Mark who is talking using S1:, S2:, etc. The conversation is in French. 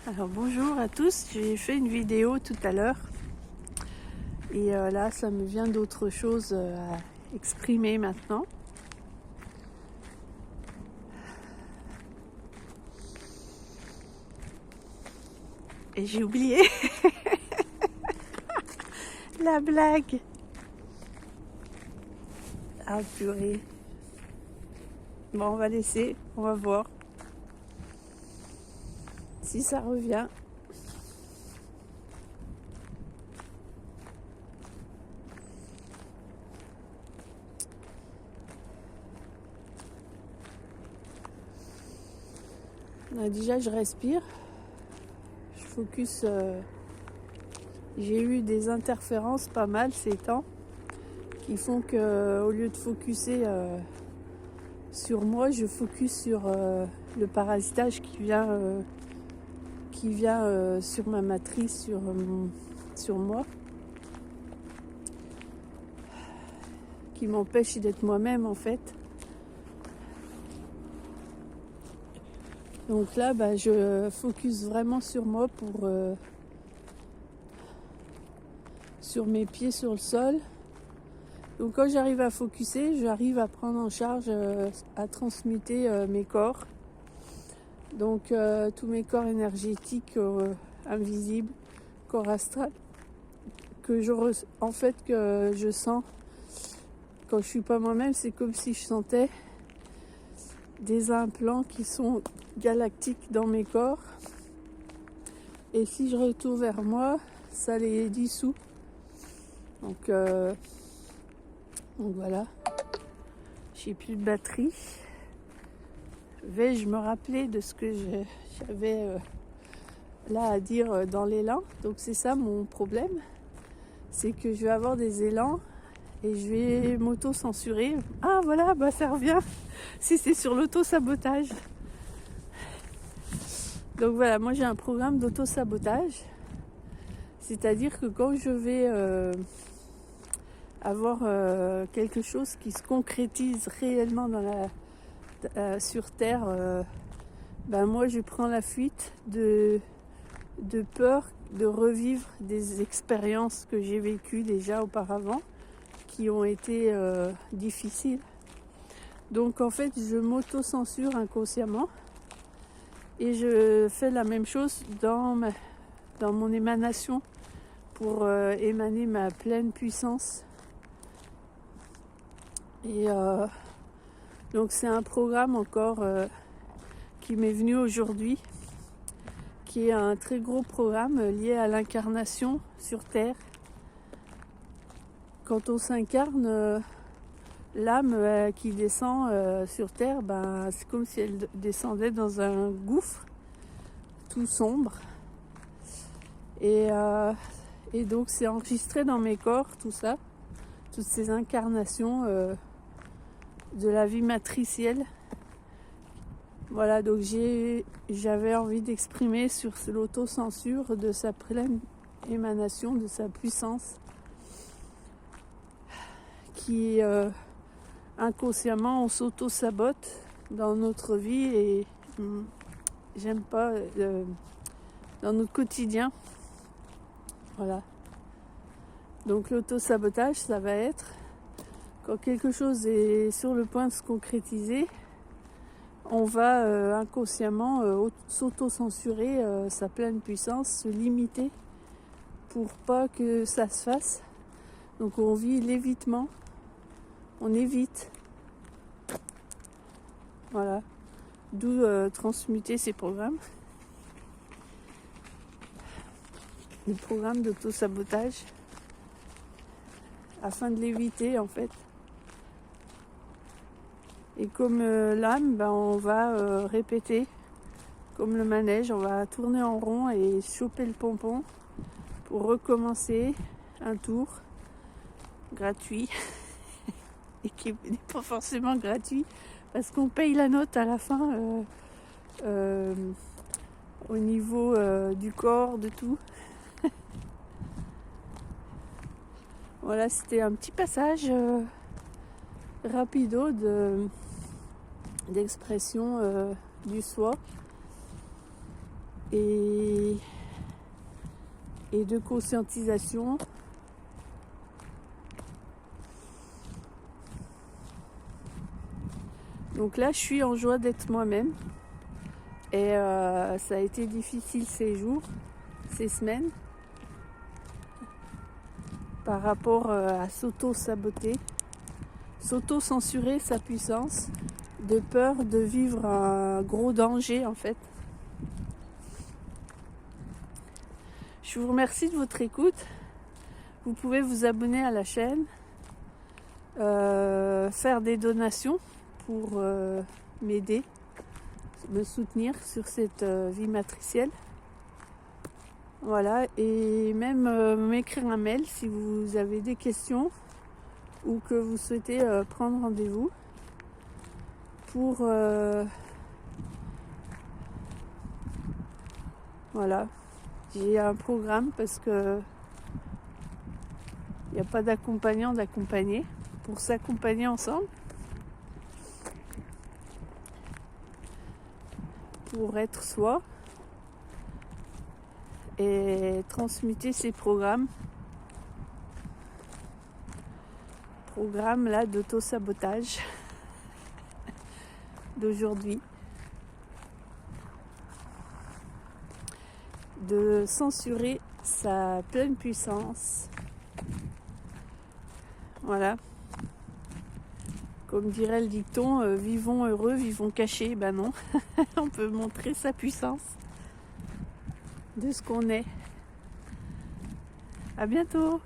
S1: Alors bonjour à tous, j'ai fait une vidéo tout à l'heure et là ça me vient d'autre chose à exprimer maintenant. Et j'ai oublié la blague. Ah purée. Bon, on va laisser, on va voir si ça revient. Déjà je respire, je focus, j'ai eu des interférences pas mal ces temps qui font que au lieu de focuser sur moi, je focus sur le parasitage qui vient sur ma matrice, sur moi, qui m'empêche d'être moi-même en fait. Donc là, je focus vraiment sur moi, sur mes pieds sur le sol. Donc quand j'arrive à focuser, j'arrive à prendre en charge, à transmuter mes corps. Donc tous mes corps énergétiques invisibles, corps astral, que je sens quand je suis pas moi-même. C'est comme si je sentais des implants qui sont galactiques dans mes corps. Et si je retourne vers moi, ça les dissout. Donc voilà, j'ai plus de batterie. Vais-je me rappeler de ce que j'avais là à dire dans l'élan? Donc c'est ça mon problème, c'est que je vais avoir des élans et je vais m'auto-censurer. Ah voilà, ça revient, si c'est sur l'auto-sabotage. Donc voilà, moi j'ai un programme d'auto-sabotage, c'est-à-dire que quand je vais avoir quelque chose qui se concrétise réellement sur Terre, moi je prends la fuite de peur de revivre des expériences que j'ai vécues déjà auparavant, qui ont été difficiles. Donc en fait je m'auto-censure inconsciemment et je fais la même chose dans mon émanation pour émaner ma pleine puissance. Et donc c'est un programme encore qui m'est venu aujourd'hui, qui est un très gros programme lié à l'incarnation sur Terre. Quand on s'incarne, l'âme qui descend sur Terre, c'est comme si elle descendait dans un gouffre tout sombre. Et donc c'est enregistré dans mes corps, tout ça, toutes ces incarnations de la vie matricielle. Voilà, donc j'avais envie d'exprimer sur l'autocensure de sa pleine émanation, de sa puissance, qui inconsciemment on s'auto-sabote dans notre vie et j'aime pas dans notre quotidien. Voilà. Donc l'auto-sabotage, ça va être quand quelque chose est sur le point de se concrétiser, on va inconsciemment s'auto-censurer sa pleine puissance, se limiter pour pas que ça se fasse. Donc on vit l'évitement, on évite. Voilà, d'où transmuter ces programmes. Les programmes d'auto-sabotage, afin de l'éviter en fait. Et comme l'âme, on va répéter, comme le manège, on va tourner en rond et choper le pompon pour recommencer un tour gratuit et qui n'est pas forcément gratuit parce qu'on paye la note à la fin au niveau du corps, de tout. Voilà, c'était un petit passage rapido d'expression du soi. Et et de conscientisation. Donc là, je suis en joie d'être moi-même. Et ça a été difficile ces jours, ces semaines, par rapport à s'auto-saboter, s'auto-censurer sa puissance, de peur de vivre un gros danger en fait. Je vous remercie de votre écoute. Vous pouvez vous abonner à la chaîne, faire des donations pour m'aider, me soutenir sur cette vie matricielle. Voilà, et même m'écrire un mail si vous avez des questions ou que vous souhaitez prendre rendez-vous pour voilà. J'ai un programme parce que il n'y a pas d'accompagnant d'accompagner pour s'accompagner ensemble, pour être soi et transmuter ces programmes là d'auto-sabotage d'aujourd'hui, de censurer sa pleine puissance. Voilà, comme dirait le dicton, vivons heureux, vivons cachés. Ben non, on peut montrer sa puissance de ce qu'on est. À bientôt.